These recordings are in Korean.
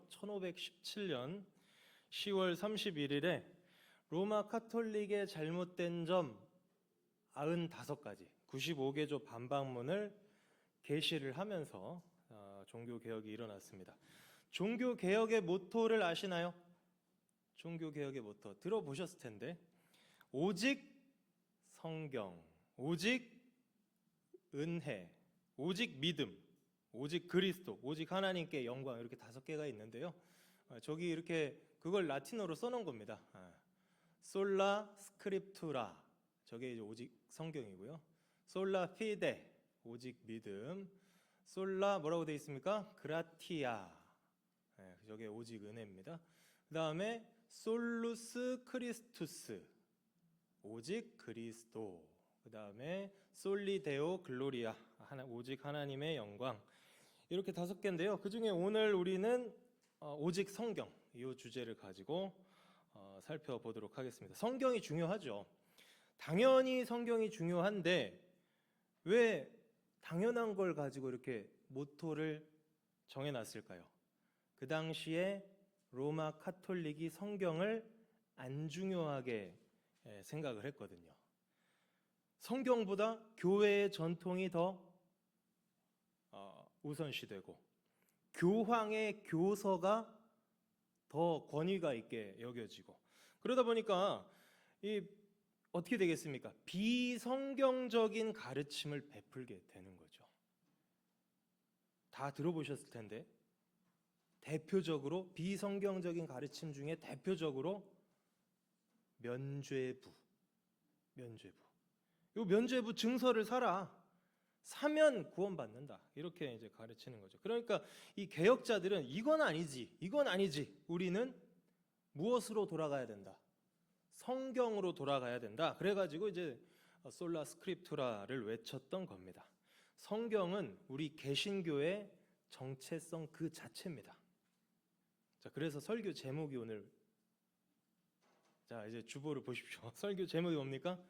1517년 10월 31일에 로마 카톨릭의 잘못된 점 95가지 95개조 반박문을 게시를 하면서 종교개혁이 일어났습니다. 종교개혁의 모토를 아시나요? 종교개혁의 모토 들어보셨을 텐데, 오직 성경, 오직 은혜, 오직 믿음, 오직 그리스도, 오직 하나님께 영광, 이렇게 5개가 있는데요. 저기 이렇게 그걸 라틴어로 써놓은 겁니다. 솔라 스크립투라, 저게 이제 오직 성경이고요. 솔라 피데, 오직 믿음. 솔라 뭐라고 되어 있습니까? 그라티아, 저게 오직 은혜입니다. 그 다음에 솔루스 크리스투스, 오직 그리스도. 그 다음에 솔리데오 글로리아, 오직 하나님의 영광. 이렇게 5개인데요. 그 중에 오늘 우리는 오직 성경, 이 주제를 가지고 살펴보도록 하겠습니다. 성경이 중요하죠. 당연히 성경이 중요한데 왜 당연한 걸 가지고 이렇게 모토를 정해놨을까요? 그 당시에 로마 카톨릭이 성경을 안 중요하게 생각을 했거든요. 성경보다 교회의 전통이 더 우선시되고 교황의 교서가 더 권위가 있게 여겨지고, 그러다 보니까 어떻게 되겠습니까? 비성경적인 가르침을 베풀게 되는 거죠. 다 들어보셨을 텐데, 대표적으로 비성경적인 가르침 중에 대표적으로 면죄부. 이 면죄부 증서를 사면 구원받는다, 이렇게 이제 가르치는 거죠. 그러니까 이 개혁자들은 이건 아니지, 우리는 무엇으로 돌아가야 된다? 성경으로 돌아가야 된다. 그래가지고 이제 솔라 스크립투라를 외쳤던 겁니다. 성경은 우리 개신교의 정체성 그 자체입니다. 자, 그래서 설교 제목이 오늘, 자 이제 주보를 보십시오. 설교 제목이 뭡니까?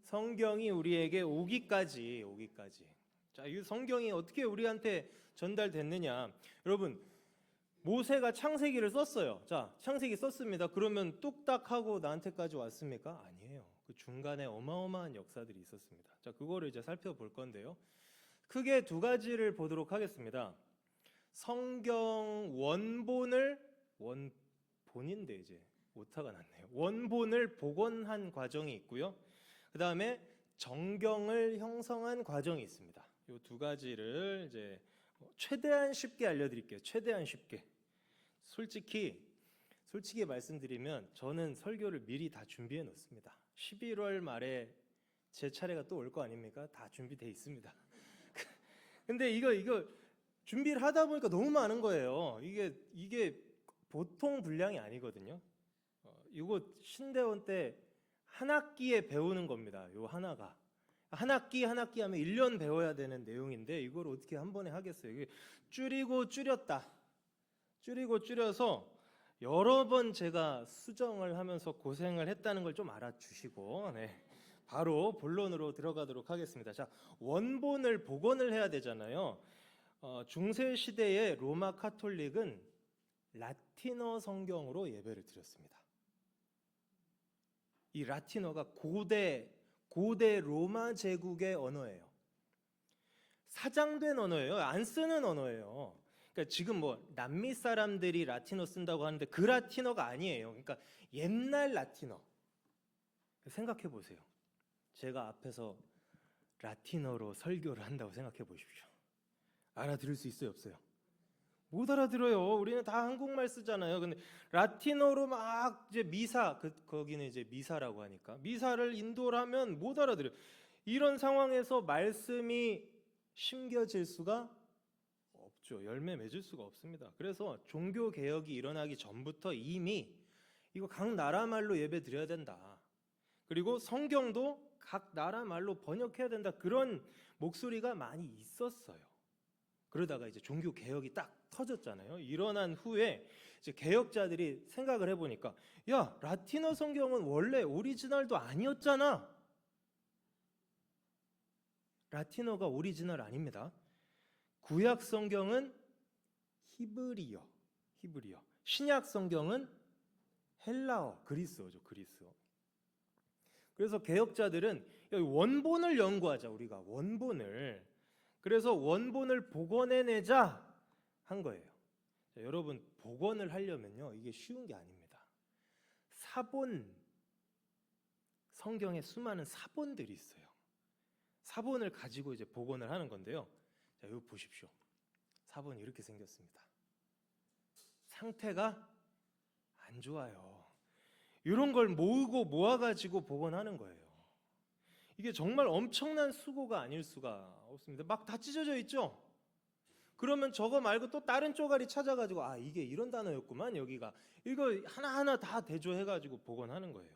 성경이 우리에게 오기까지. 자, 이 성경이 어떻게 우리한테 전달됐느냐? 여러분, 모세가 창세기를 썼어요. 자, 창세기 썼습니다. 그러면 뚝딱 하고 나한테까지 왔습니까? 아니에요. 그 중간에 어마어마한 역사들이 있었습니다. 자, 그거를 이제 살펴볼 건데요. 크게 2가지를 보도록 하겠습니다. 성경 원본인데 이제 오타가 났네요. 원본을 복원한 과정이 있고요. 그 다음에 정경을 형성한 과정이 있습니다. 이 2가지를 이제 최대한 쉽게 알려드릴게요. 최대한 쉽게. 솔직히 말씀드리면 저는 설교를 미리 다 준비해 놓습니다. 11월 말에 제 차례가 또 올 거 아닙니까? 다 준비돼 있습니다. 근데 이거 준비를 하다 보니까 너무 많은 거예요. 이게 보통 분량이 아니거든요. 이거 신대원 때 한 학기에 배우는 겁니다. 요 하나가 한 학기 하면 1년 배워야 되는 내용인데 이걸 어떻게 한 번에 하겠어요? 이게 줄이고 줄여서 여러 번 제가 수정을 하면서 고생을 했다는 걸 좀 알아주시고, 바로 본론으로 들어가도록 하겠습니다. 자, 원본을 복원을 해야 되잖아요. 중세 시대의 로마 카톨릭은 라틴어 성경으로 예배를 드렸습니다. 이 라틴어가 고대 로마 제국의 언어예요. 사장된 언어예요. 안 쓰는 언어예요. 그러니까 지금 남미 사람들이 라틴어 쓴다고 하는데 그 라틴어가 아니에요. 그러니까 옛날 라틴어. 생각해 보세요. 제가 앞에서 라틴어로 설교를 한다고 생각해 보십시오. 알아들을 수 있어요, 없어요? 못 알아들어요. 우리는 다 한국말 쓰잖아요. 근데 라틴어로 막 이제 미사, 거기는 이제 미사라고 하니까 미사를 인도를 하면 못 알아들어요. 이런 상황에서 말씀이 심겨질 수가 없죠. 열매 맺을 수가 없습니다. 그래서 종교 개혁이 일어나기 전부터 이미 이거 각 나라 말로 예배 드려야 된다. 그리고 성경도 각 나라 말로 번역해야 된다. 그런 목소리가 많이 있었어요. 그러다가 이제 종교 개혁이 딱 터졌잖아요. 일어난 후에 이제 개혁자들이 생각을 해보니까, 야, 라틴어 성경은 원래 오리지널도 아니었잖아. 라틴어가 오리지널 아닙니다. 구약 성경은 히브리어, 히브리어. 신약 성경은 헬라어, 그리스어죠, 그리스어. 그래서 개혁자들은 원본을 연구하자, 우리가 원본을. 그래서 원본을 복원해내자 한 거예요. 자, 여러분, 복원을 하려면요, 이게 쉬운 게 아닙니다. 사본, 성경에 수많은 사본들이 있어요. 사본을 가지고 이제 복원을 하는 건데요. 자, 여기 보십시오. 사본이 이렇게 생겼습니다. 상태가 안 좋아요. 이런 걸 모아가지고 복원하는 거예요. 이게 정말 엄청난 수고가 아닐 수가 없습니다. 막 다 찢어져 있죠? 그러면 저거 말고 또 다른 쪼가리 찾아가지고 이게 이런 단어였구만 여기가. 이거 하나하나 다 대조해가지고 복원하는 거예요.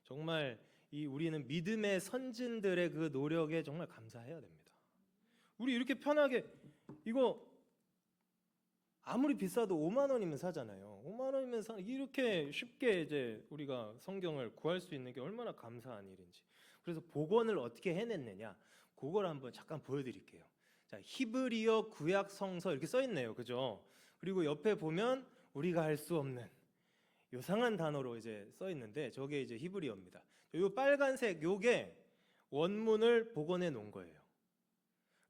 정말 우리는 믿음의 선진들의 그 노력에 정말 감사해야 됩니다. 우리 이렇게 편하게 이거 아무리 비싸도 5만 원이면 사잖아요. 5만 원이면 이렇게 쉽게 이제 우리가 성경을 구할 수 있는 게 얼마나 감사한 일인지. 그래서 복원을 어떻게 해냈느냐, 그걸 한번 잠깐 보여드릴게요. 자, 히브리어 구약 성서 이렇게 써 있네요, 그죠? 그리고 옆에 보면 우리가 할 수 없는 요상한 단어로 이제 써 있는데 저게 이제 히브리어입니다. 요 빨간색 요게 원문을 복원해 놓은 거예요.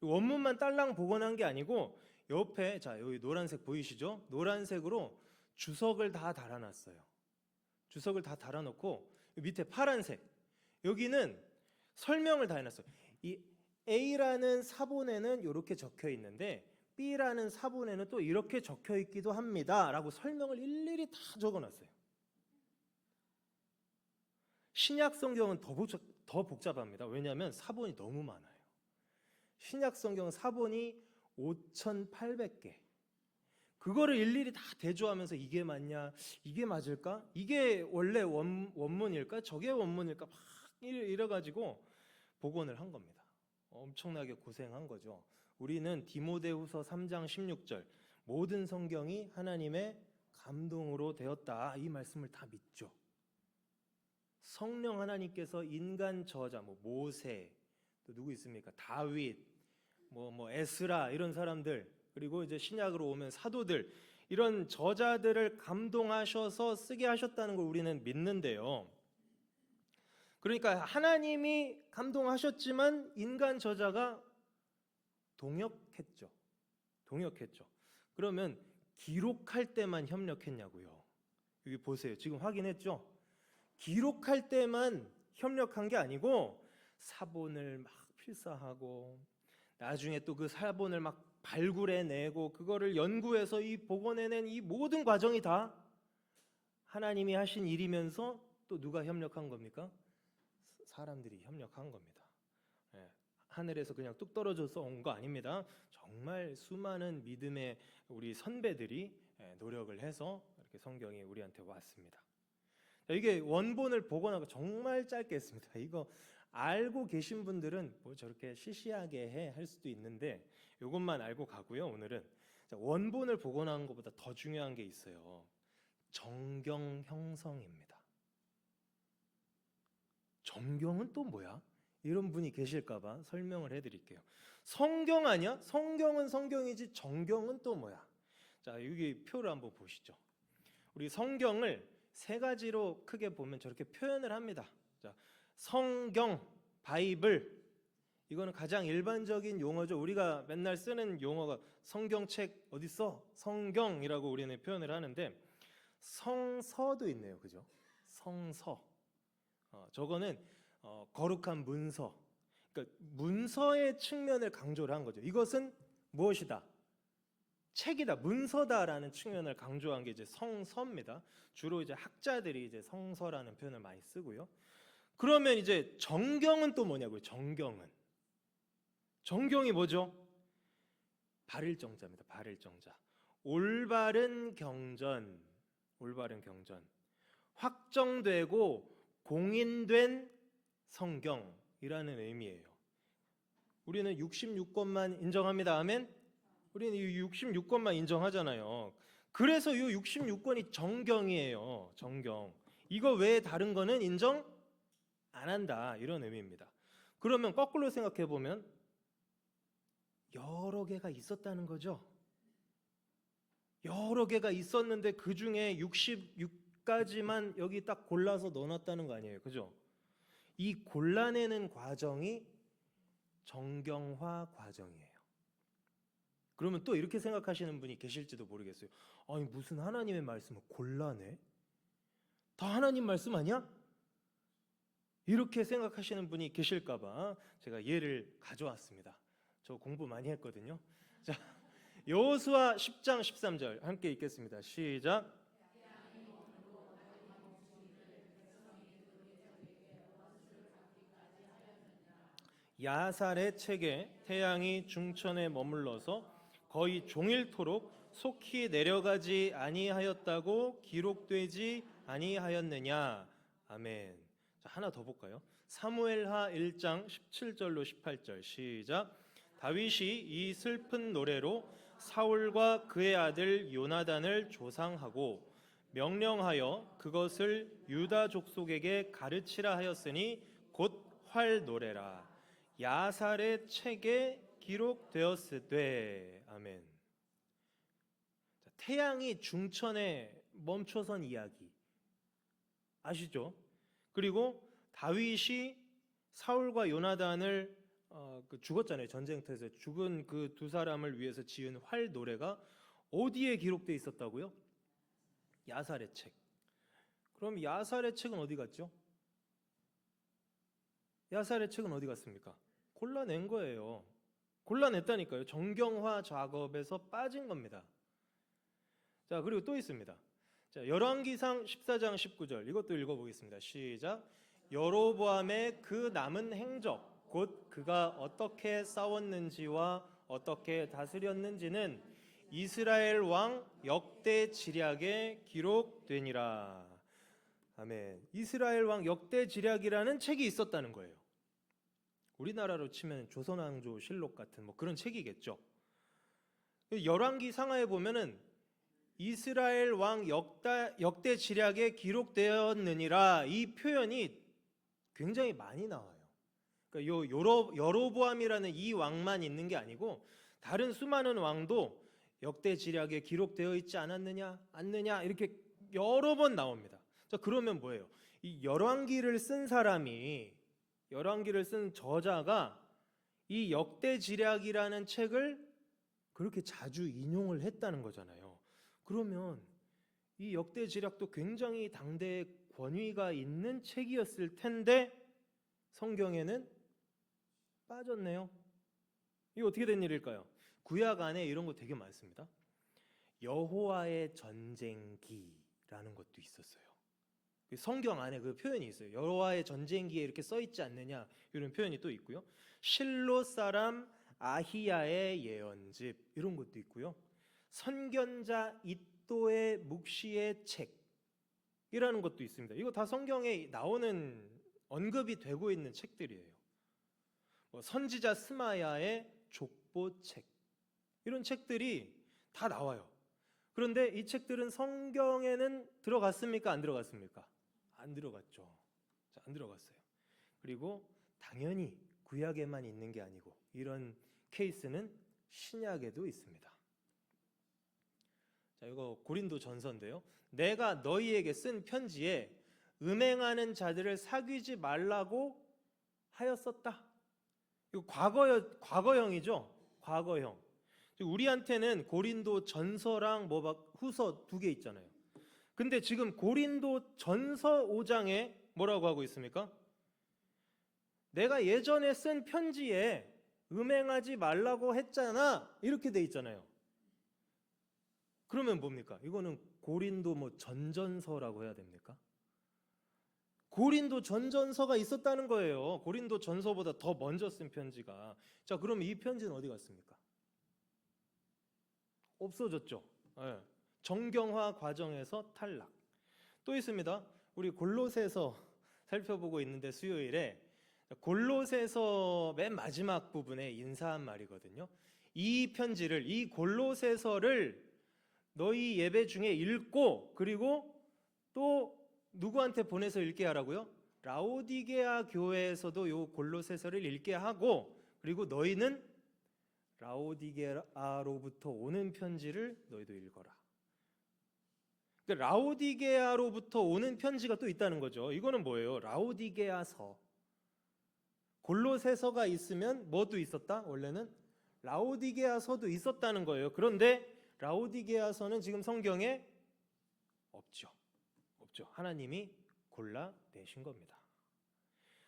원문만 딸랑 복원한 게 아니고 옆에 자 여기 노란색 보이시죠? 노란색으로 주석을 다 달아놨어요. 주석을 다 달아놓고 밑에 파란색 여기는 설명을 다 해놨어요. 이 A라는 사본에는 이렇게 적혀 있는데 B라는 사본에는 또 이렇게 적혀 있기도 합니다 라고 설명을 일일이 다 적어놨어요. 신약 성경은 더 복잡합니다. 왜냐하면 사본이 너무 많아요. 신약 성경 사본이 5,800개. 그거를 일일이 다 대조하면서 이게 맞냐, 이게 맞을까, 이게 원래 원문일까, 저게 원문일까 막 이래가지고 복원을 한 겁니다. 엄청나게 고생한 거죠. 우리는 디모데후서 3장 16절 모든 성경이 하나님의 감동으로 되었다 이 말씀을 다 믿죠. 성령 하나님께서 인간 저자 모세 또 누구 있습니까? 다윗 에스라 이런 사람들 그리고 이제 신약으로 오면 사도들 이런 저자들을 감동하셔서 쓰게 하셨다는 걸 우리는 믿는데요. 그러니까 하나님이 감동하셨지만 인간 저자가 동역했죠. 그러면 기록할 때만 협력했냐고요. 여기 보세요. 지금 확인했죠? 기록할 때만 협력한 게 아니고 사본을 막 필사하고 나중에 또 그 사본을 막 발굴해내고 그거를 연구해서 이 복원해낸 이 모든 과정이 다 하나님이 하신 일이면서 또 누가 협력한 겁니까? 사람들이 협력한 겁니다. 하늘에서 그냥 뚝 떨어져서 온 거 아닙니다. 정말 수많은 믿음의 우리 선배들이 노력을 해서 이렇게 성경이 우리한테 왔습니다. 이게 원본을 복원하고 정말 짧게 했습니다. 이거 알고 계신 분들은 뭐 저렇게 시시하게 할 수도 있는데 이것만 알고 가고요. 오늘은 원본을 복원하는 것보다 더 중요한 게 있어요. 정경 형성입니다. 정경은 또 뭐야? 이런 분이 계실까봐 설명을 해드릴게요. 성경 아니야? 성경은 성경이지 정경은 또 뭐야? 자, 여기 표를 한번 보시죠. 우리 성경을 세 가지로 크게 보면 저렇게 표현을 합니다. 자, 성경, 바이블 이거는 가장 일반적인 용어죠. 우리가 맨날 쓰는 용어가 성경책 어디 써? 성경이라고 우리는 표현을 하는데 성서도 있네요. 그죠? 성서. 저거는 거룩한 문서. 그러니까 문서의 측면을 강조를 한 거죠. 이것은 무엇이다? 책이다, 문서다라는 측면을 강조한 게 이제 성서입니다. 주로 이제 학자들이 이제 성서라는 표현을 많이 쓰고요. 그러면 이제 정경은 또 뭐냐고요? 정경이 뭐죠? 발일정자입니다. 발일정자. 올바른 경전. 확정되고 공인된 성경이라는 의미예요. 우리는 66권만 인정합니다. 아멘. 우리는 이 66권만 인정하잖아요. 그래서 이 66권이 정경이에요. 정경. 이거 외에 다른 거는 인정 안 한다. 이런 의미입니다. 그러면 거꾸로 생각해 보면 여러 개가 있었다는 거죠. 여러 개가 있었는데 그 중에 66가지만 여기 딱 골라서 넣어놨다는 거 아니에요, 그죠? 이 골라내는 과정이 정경화 과정이에요. 그러면 또 이렇게 생각하시는 분이 계실지도 모르겠어요. 아니 무슨 하나님의 말씀을 골라내? 다 하나님 말씀 아니야? 이렇게 생각하시는 분이 계실까봐 제가 예를 가져왔습니다. 저 공부 많이 했거든요. 자, 여호수아 10장 13절 함께 읽겠습니다. 시작. 야살의 책에 태양이 중천에 머물러서 거의 종일토록 속히 내려가지 아니하였다고 기록되지 아니하였느냐. 아멘. 자, 하나 더 볼까요? 사무엘하 1장 17절로 18절 시작. 다윗이 이 슬픈 노래로 사울과 그의 아들 요나단을 조상하고 명령하여 그것을 유다 족속에게 가르치라 하였으니 곧 활 노래라. 야살의 책에 기록되었으되. 아멘. 자, 태양이 중천에 멈춰선 이야기 아시죠? 그리고 다윗이 사울과 요나단을 죽었잖아요. 전쟁터에서 죽은 그 두 사람을 위해서 지은 활 노래가 어디에 기록되어 있었다고요? 야살의 책. 그럼 야살의 책은 어디 갔죠? 야살의 책은 어디 갔습니까? 골라낸 거예요. 골라냈다니까요. 정경화 작업에서 빠진 겁니다. 자, 그리고 또 있습니다. 자, 열왕기상 14장 19절 이것도 읽어보겠습니다. 시작. 여로보암의 그 남은 행적 곧 그가 어떻게 싸웠는지와 어떻게 다스렸는지는 이스라엘 왕 역대 지략에 기록되니라. 아멘. 이스라엘 왕 역대 지략이라는 책이 있었다는 거예요. 우리나라로 치면 조선왕조 실록 같은 뭐 그런 책이겠죠. 열왕기 상하에 보면은 이스라엘 왕 역대 지략에 기록되었느니라 이 표현이 굉장히 많이 나와요. 그러니까 여로보암이라는 이 왕만 있는 게 아니고 다른 수많은 왕도 역대 지략에 기록되어 있지 않았느냐 이렇게 여러 번 나옵니다. 자, 그러면 뭐예요? 이 열왕기를 쓴 사람이 열왕기를 쓴 저자가 이 역대 지략이라는 책을 그렇게 자주 인용을 했다는 거잖아요. 그러면 이 역대 지략도 굉장히 당대의 권위가 있는 책이었을 텐데 성경에는 빠졌네요. 이거 어떻게 된 일일까요? 구약 안에 이런 거 되게 많습니다. 여호와의 전쟁기라는 것도 있었어요. 성경 안에 그 표현이 있어요. 여호와의 전쟁기에 이렇게 써 있지 않느냐 이런 표현이 또 있고요. 실로 사람 아히야의 예언집 이런 것도 있고요. 선견자 잇도의 묵시의 책이라는 것도 있습니다. 이거 다 성경에 나오는 언급이 되고 있는 책들이에요. 선지자 스마야의 족보책 이런 책들이 다 나와요. 그런데 이 책들은 성경에는 들어갔습니까? 안 들어갔습니까? 안 들어갔죠. 자, 안 들어갔어요. 그리고 당연히 구약에만 있는 게 아니고 이런 케이스는 신약에도 있습니다. 자, 이거 고린도 전서인데요. 내가 너희에게 쓴 편지에 음행하는 자들을 사귀지 말라고 하였었다. 이거 과거형이죠. 과거형. 우리한테는 고린도 전서랑 후서 두 개 있잖아요. 근데 지금 고린도 전서 5장에 뭐라고 하고 있습니까? 내가 예전에 쓴 편지에 음행하지 말라고 했잖아. 이렇게 돼 있잖아요. 그러면 뭡니까? 이거는 고린도 전전서라고 해야 됩니까? 고린도 전전서가 있었다는 거예요. 고린도 전서보다 더 먼저 쓴 편지가. 자, 그럼 이 편지는 어디 갔습니까? 없어졌죠. 네. 정경화 과정에서 탈락. 또 있습니다. 우리 골로새서 살펴보고 있는데 수요일에 골로새서 맨 마지막 부분에 인사한 말이거든요. 이 편지를 이 골로새서를 너희 예배 중에 읽고 그리고 또 누구한테 보내서 읽게 하라고요? 라오디게아 교회에서도 요 골로새서를 읽게 하고 그리고 너희는 라오디게아로부터 오는 편지를 너희도 읽어라. 그러니까 라오디게아로부터 오는 편지가 또 있다는 거죠. 이거는 뭐예요? 라오디게아서. 골로새서가 있으면 뭐도 있었다? 원래는 라오디게아서도 있었다는 거예요. 그런데 라오디게아서는 지금 성경에 없죠. 없죠. 하나님이 골라내신 겁니다.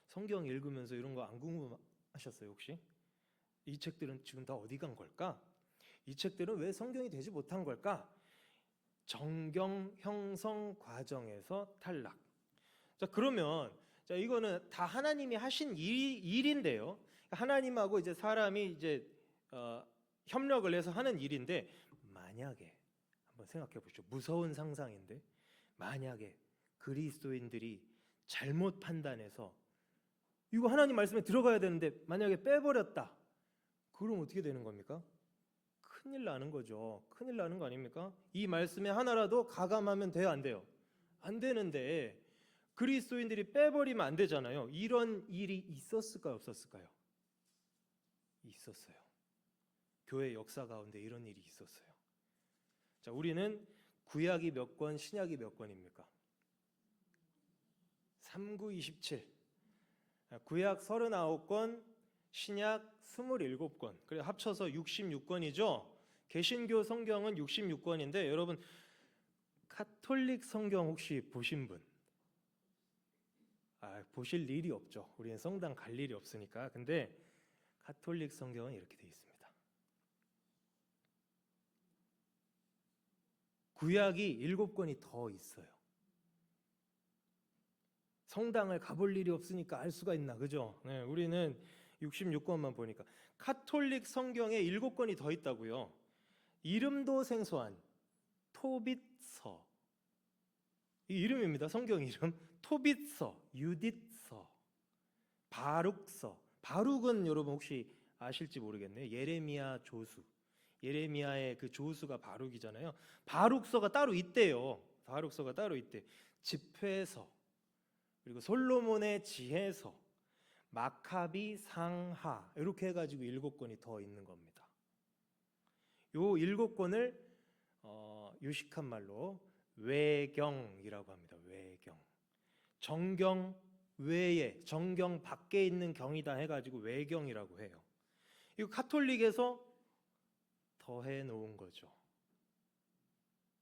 성경 읽으면서 이런 거 안 궁금하셨어요, 혹시? 이 책들은 지금 다 어디 간 걸까? 이 책들은 왜 성경이 되지 못한 걸까? 정경 형성 과정에서 탈락. 자, 그러면 이거는 다 하나님이 하신 일인데요. 하나님하고 이제 사람이 이제 협력을 해서 하는 일인데, 만약에 한번 생각해 보시죠. 무서운 상상인데, 만약에 그리스도인들이 잘못 판단해서 이거 하나님 말씀에 들어가야 되는데 만약에 빼버렸다. 그럼 어떻게 되는 겁니까? 큰일 나는 거죠. 큰일 나는 거 아닙니까? 이 말씀에 하나라도 가감하면 돼요, 안 돼요? 안 되는데 그리스도인들이 빼버리면 안 되잖아요. 이런 일이 있었을까요, 없었을까요? 있었어요. 교회 역사 가운데 이런 일이 있었어요. 자, 우리는 구약이 몇 권, 신약이 몇 권입니까? 3927. 구약 39권, 신약 27권. 그래 합쳐서 66권이죠. 개신교 성경은 66권인데 여러분 가톨릭 성경 혹시 보신 분? 보실 일이 없죠. 우리는 성당 갈 일이 없으니까. 근데 가톨릭 성경은 이렇게 돼 있습니다. 구약이 7권이 더 있어요. 성당을 가볼 일이 없으니까 알 수가 있나, 그죠? 네, 우리는 66권만 보니까. 가톨릭 성경에 7권이 더 있다고요. 이름도 생소한 토빗서. 이 이름입니다. 성경 이름. 토빗서, 유딧서, 바룩서. 바룩은 여러분 혹시 아실지 모르겠네요. 예레미야 조수. 예레미야의 그 조수가 바룩이잖아요. 바룩서가 따로 있대요. 바룩서가 따로 있대. 집회서, 그리고 솔로몬의 지혜서, 마카비 상하, 이렇게 해가지고 7권이 더 있는 겁니다. 요 7권을 유식한 말로 외경이라고 합니다. 외경. 정경 외에, 정경 밖에 있는 경이다 해가지고 외경이라고 해요. 이거 가톨릭에서 더해 놓은 거죠.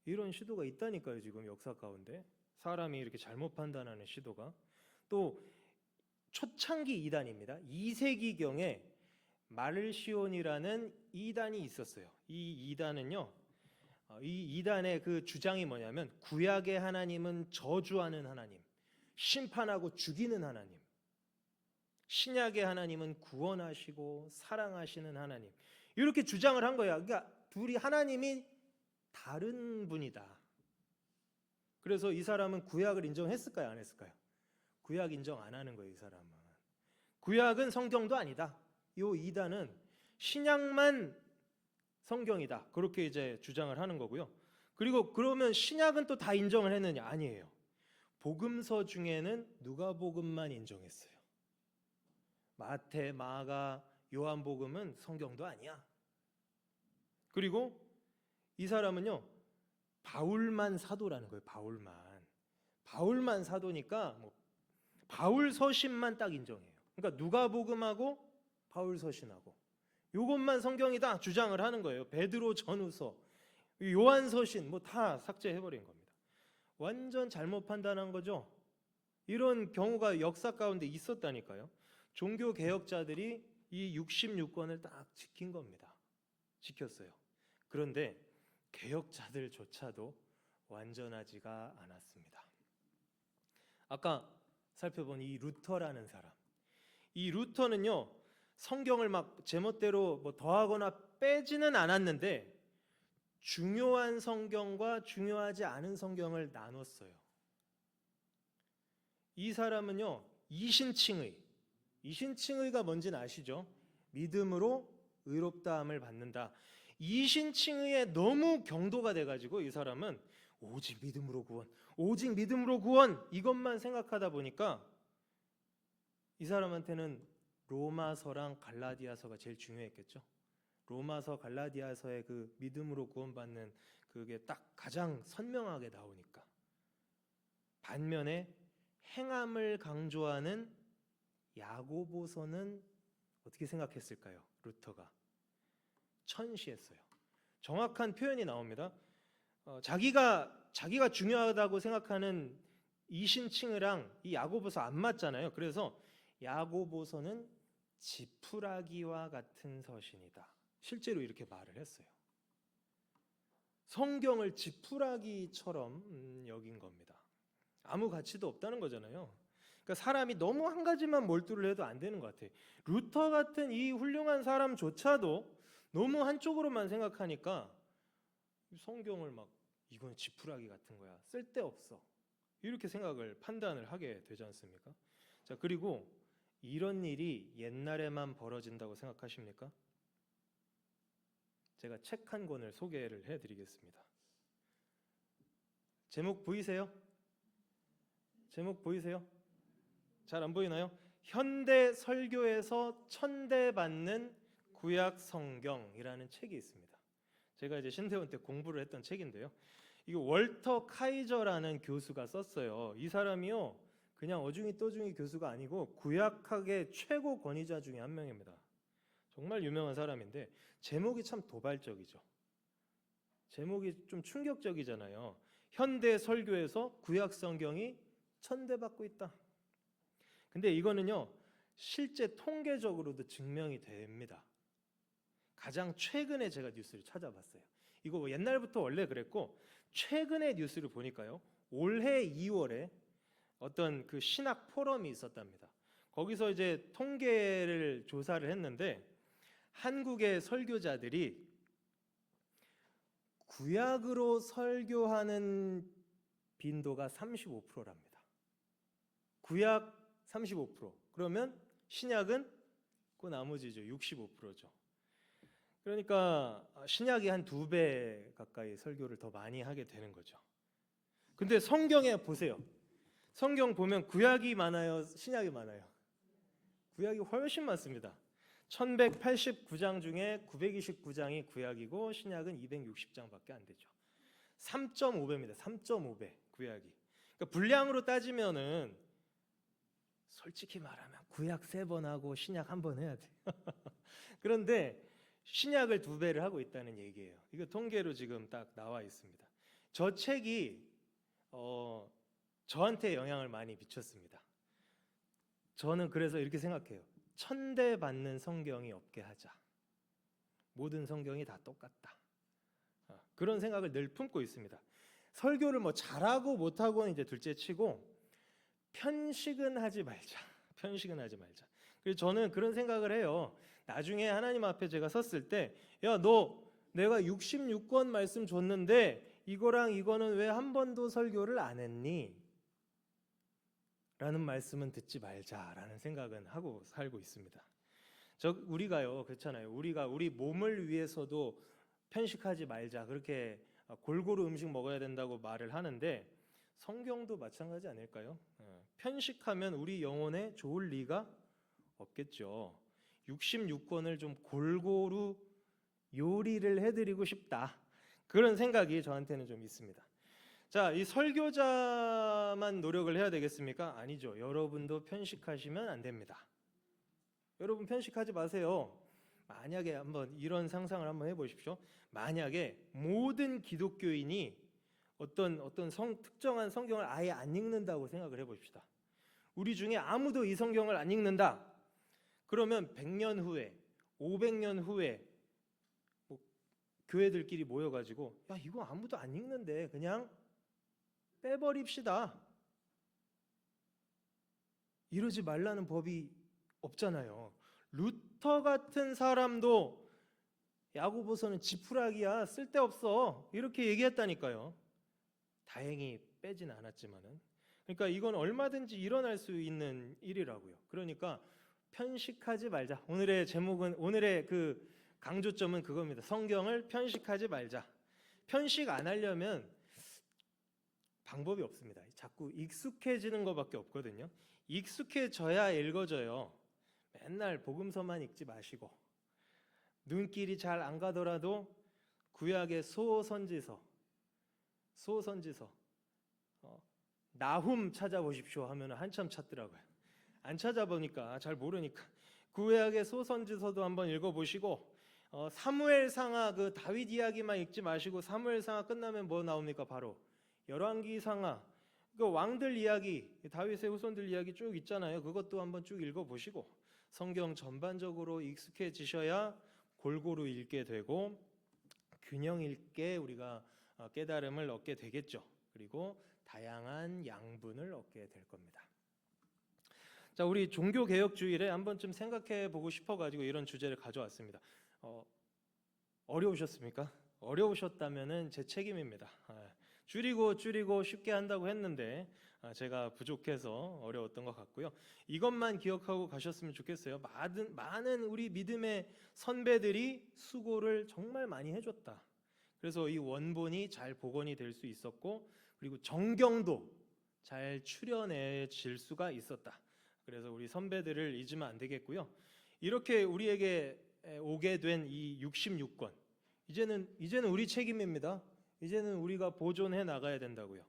이런 시도가 있다니까요. 지금 역사 가운데 사람이 이렇게 잘못 판단하는 시도가. 또 초창기 이단입니다. 2세기경에 마르시온이라는 이단이 있었어요. 이 이단은요, 이 이단의 그 주장이 뭐냐면 구약의 하나님은 저주하는 하나님, 심판하고 죽이는 하나님, 신약의 하나님은 구원하시고 사랑하시는 하나님, 이렇게 주장을 한 거야. 그러니까 둘이 하나님이 다른 분이다. 그래서 이 사람은 구약을 인정했을까요, 안 했을까요? 구약 인정 안 하는 거예요. 이 사람은 구약은 성경도 아니다. 이 이단은 신약만 성경이다. 그렇게 이제 주장을 하는 거고요. 그리고 그러면 신약은 또 다 인정을 했느냐? 아니에요. 복음서 중에는 누가복음만 인정했어요. 마태, 마가, 요한복음은 성경도 아니야. 그리고 이 사람은요, 바울만 사도라는 거예요. 바울만 사도니까 뭐 바울 서신만 딱 인정해요. 그러니까 누가복음하고 바울 서신하고 요것만 성경이다 주장을 하는 거예요. 베드로 전후서, 요한 서신 뭐 다 삭제해 버린 겁니다. 완전 잘못 판단한 거죠. 이런 경우가 역사 가운데 있었다니까요. 종교 개혁자들이 이 66권을 딱 지킨 겁니다. 지켰어요. 그런데 개혁자들조차도 완전하지가 않았습니다. 아까 살펴본 이 루터라는 사람, 이 루터는요, 성경을 막 제멋대로 뭐 더하거나 빼지는 않았는데 중요한 성경과 중요하지 않은 성경을 나눴어요. 이 사람은요, 이신칭의가 뭔지는 아시죠? 믿음으로 의롭다함을 받는다. 이신칭의에 너무 경도가 돼가지고 이 사람은 오직 믿음으로 구원, 오직 믿음으로 구원, 이것만 생각하다 보니까 이 사람한테는 로마서랑 갈라디아서가 제일 중요했겠죠. 로마서, 갈라디아서의 그 믿음으로 구원받는 그게 딱 가장 선명하게 나오니까. 반면에 행함을 강조하는 야고보서는 어떻게 생각했을까요? 루터가 천시했어요. 정확한 표현이 나옵니다. 자기가 중요하다고 생각하는 이신칭의랑 이 야고보서 안 맞잖아요. 그래서 야고보서는 지푸라기와 같은 서신이다. 실제로 이렇게 말을 했어요. 성경을 지푸라기처럼 여긴 겁니다. 아무 가치도 없다는 거잖아요. 그러니까 사람이 너무 한 가지만 몰두를 해도 안 되는 것 같아요. 루터 같은 이 훌륭한 사람조차도 너무 한쪽으로만 생각하니까 성경을 막 이건 지푸라기 같은 거야, 쓸데없어, 이렇게 판단을 하게 되지 않습니까? 자, 그리고 이런 일이 옛날에만 벌어진다고 생각하십니까? 제가 책 한 권을 소개를 해드리겠습니다. 제목 보이세요? 제목 보이세요? 잘 안 보이나요? 현대 설교에서 천대받는 구약 성경이라는 책이 있습니다. 제가 이제 신대원 때 공부를 했던 책인데요. 이거 월터 카이저라는 교수가 썼어요. 이 사람이요, 그냥 어중이 떠중이 교수가 아니고 구약학의 최고 권위자 중에 한 명입니다. 정말 유명한 사람인데 제목이 참 도발적이죠. 제목이 좀 충격적이잖아요. 현대 설교에서 구약 성경이 천대받고 있다. 근데 이거는요, 실제 통계적으로도 증명이 됩니다. 가장 최근에 제가 뉴스를 찾아봤어요. 이거 뭐 옛날부터 원래 그랬고 최근에 뉴스를 보니까요, 올해 2월에 어떤 그 신학 포럼이 있었답니다. 거기서 이제 통계를 조사를 했는데 한국의 설교자들이 구약으로 설교하는 빈도가 35%랍니다. 구약 35%. 그러면 신약은 그 나머지죠. 65%죠. 그러니까 신약이 한 2배 가까이 설교를 더 많이 하게 되는 거죠. 근데 성경에 보세요. 성경 보면 구약이 많아요, 신약이 많아요? 구약이 훨씬 많습니다. 1189장 중에 929장이 구약이고 신약은 260장밖에 안 되죠. 3.5배입니다. 3.5배 구약이. 그러니까 분량으로 따지면은 솔직히 말하면 구약 3번 하고 신약 1번 해야 돼요. 그런데 신약을 2배를 하고 있다는 얘기예요. 이거 통계로 지금 딱 나와 있습니다. 저 책이 저한테 영향을 많이 미쳤습니다. 저는 그래서 이렇게 생각해요. 천대받는 성경이 없게 하자. 모든 성경이 다 똑같다. 그런 생각을 늘 품고 있습니다. 설교를 뭐 잘하고 못하고는 이제 둘째치고 편식은 하지 말자. 편식은 하지 말자. 그래서 저는 그런 생각을 해요. 나중에 하나님 앞에 제가 섰을 때, 야, 너 내가 66권 말씀 줬는데 이거랑 이거는 왜 한 번도 설교를 안 했니? 라는 말씀은 듣지 말자라는 생각은 하고 살고 있습니다. 우리가요, 그렇잖아요. 우리 몸을 위해서도 편식하지 말자, 그렇게 골고루 음식 먹어야 된다고 말을 하는데 성경도 마찬가지 아닐까요? 편식하면 우리 영혼에 좋을 리가 없겠죠. 66권을 좀 골고루 요리를 해드리고 싶다, 그런 생각이 저한테는 좀 있습니다. 자, 이 설교자만 노력을 해야 되겠습니까? 아니죠. 여러분도 편식하시면 안 됩니다. 여러분 편식하지 마세요. 만약에 한번 이런 상상을 한번 해보십시오. 만약에 모든 기독교인이 어떤 특정한 성경을 아예 안 읽는다고 생각을 해봅시다. 우리 중에 아무도 이 성경을 안 읽는다. 그러면 100년 후에, 500년 후에 뭐 교회들끼리 모여가지고, 야, 이거 아무도 안 읽는데 그냥 빼버립시다. 이러지 말라는 법이 없잖아요. 루터 같은 사람도 야고보서는 지푸라기야, 쓸데없어, 이렇게 얘기했다니까요. 다행히 빼진 않았지만은. 그러니까 이건 얼마든지 일어날 수 있는 일이라고요. 그러니까 편식하지 말자. 오늘의 그 강조점은 그겁니다. 성경을 편식하지 말자. 편식 안 하려면 방법이 없습니다. 자꾸 익숙해지는 것밖에 없거든요. 익숙해져야 읽어져요. 맨날 복음서만 읽지 마시고, 눈길이 잘 안 가더라도 구약의 소선지서, 소선지서 나훔 찾아보십시오 하면 한참 찾더라고요. 안 찾아보니까 잘 모르니까 구약의 소선지서도 한번 읽어보시고 사무엘상하 그 다윗 이야기만 읽지 마시고 사무엘상하 끝나면 뭐 나옵니까? 바로 열왕기상하 그 왕들 이야기, 다윗의 후손들 이야기 쭉 있잖아요. 그것도 한번 쭉 읽어보시고 성경 전반적으로 익숙해지셔야 골고루 읽게 되고 균형 있게 우리가 깨달음을 얻게 되겠죠. 그리고 다양한 양분을 얻게 될 겁니다. 자, 우리 종교개혁주일에 한 번쯤 생각해 보고 싶어가지고 이런 주제를 가져왔습니다. 어려우셨습니까? 어려우셨다면은 제 책임입니다. 줄이고 쉽게 한다고 했는데 제가 부족해서 어려웠던 것 같고요. 이것만 기억하고 가셨으면 좋겠어요. 많은 우리 믿음의 선배들이 수고를 정말 많이 해줬다. 그래서 이 원본이 잘 복원이 될 수 있었고, 그리고 정경도 잘 추려내질 수가 있었다. 그래서 우리 선배들을 잊으면 안 되겠고요. 이렇게 우리에게 오게 된 이 66권, 이제는 우리 책임입니다. 이제는 우리가 보존해 나가야 된다고요.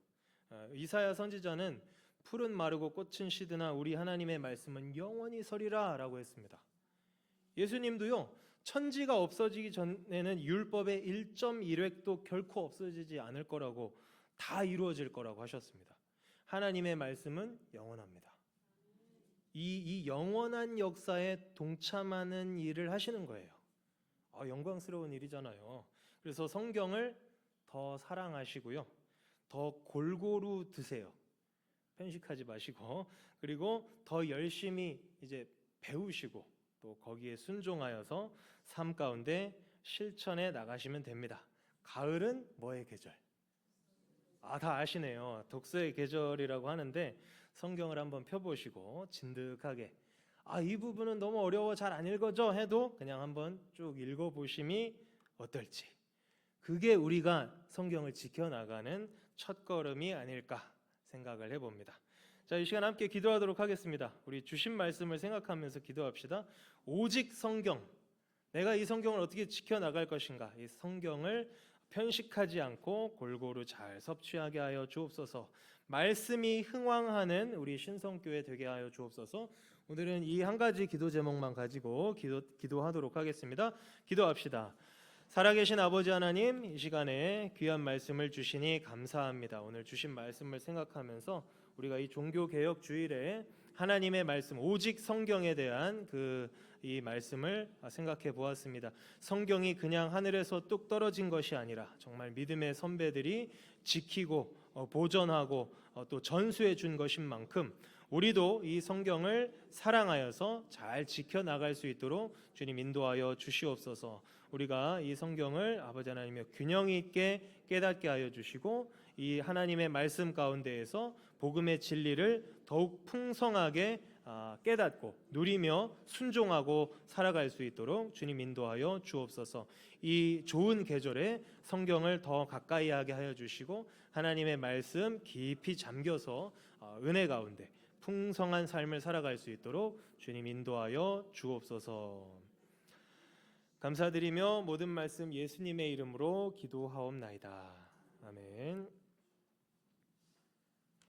이사야 선지자는 풀은 마르고 꽃은 시드나 우리 하나님의 말씀은 영원히 서리라 라고 했습니다. 예수님도요, 천지가 없어지기 전에는 율법의 1.1획도 결코 없어지지 않을 거라고, 다 이루어질 거라고 하셨습니다. 하나님의 말씀은 영원합니다. 이 영원한 역사에 동참하는 일을 하시는 거예요. 영광스러운 일이잖아요. 그래서 성경을 더 사랑하시고요, 더 골고루 드세요. 편식하지 마시고, 그리고 더 열심히 이제 배우시고 또 거기에 순종하여서 삶 가운데 실천해 나가시면 됩니다. 가을은 뭐의 계절? 다 아시네요. 독서의 계절이라고 하는데 성경을 한번 펴보시고 진득하게 이 부분은 너무 어려워 잘 안 읽어져 해도 그냥 한번 쭉 읽어보심이 어떨지, 그게 우리가 성경을 지켜나가는 첫걸음이 아닐까 생각을 해봅니다. 자, 이 시간 함께 기도하도록 하겠습니다. 우리 주신 말씀을 생각하면서 기도합시다. 오직 성경, 내가 이 성경을 어떻게 지켜나갈 것인가, 이 성경을 편식하지 않고 골고루 잘 섭취하게 하여 주옵소서. 말씀이 흥왕하는 우리 신성교회 되게 하여 주옵소서. 오늘은 이 한 가지 기도 제목만 가지고 기도하도록 하겠습니다. 기도합시다. 살아계신 아버지 하나님, 이 시간에 귀한 말씀을 주시니 감사합니다. 오늘 주신 말씀을 생각하면서 우리가 이 종교개혁 주일에 하나님의 말씀, 오직 성경에 대한 이 말씀을 생각해 보았습니다. 성경이 그냥 하늘에서 뚝 떨어진 것이 아니라 정말 믿음의 선배들이 지키고 보존하고 또 전수해 준 것인 만큼 우리도 이 성경을 사랑하여서 잘 지켜나갈 수 있도록 주님 인도하여 주시옵소서. 우리가 이 성경을 아버지 하나님의 균형 있게 깨닫게 하여 주시고 이 하나님의 말씀 가운데에서 복음의 진리를 더욱 풍성하게 깨닫고 누리며 순종하고 살아갈 수 있도록 주님 인도하여 주옵소서. 이 좋은 계절에 성경을 더 가까이 하게 하여 주시고 하나님의 말씀 깊이 잠겨서 은혜 가운데 풍성한 삶을 살아갈 수 있도록 주님 인도하여 주옵소서. 감사드리며 모든 말씀 예수님의 이름으로 기도하옵나이다. 아멘.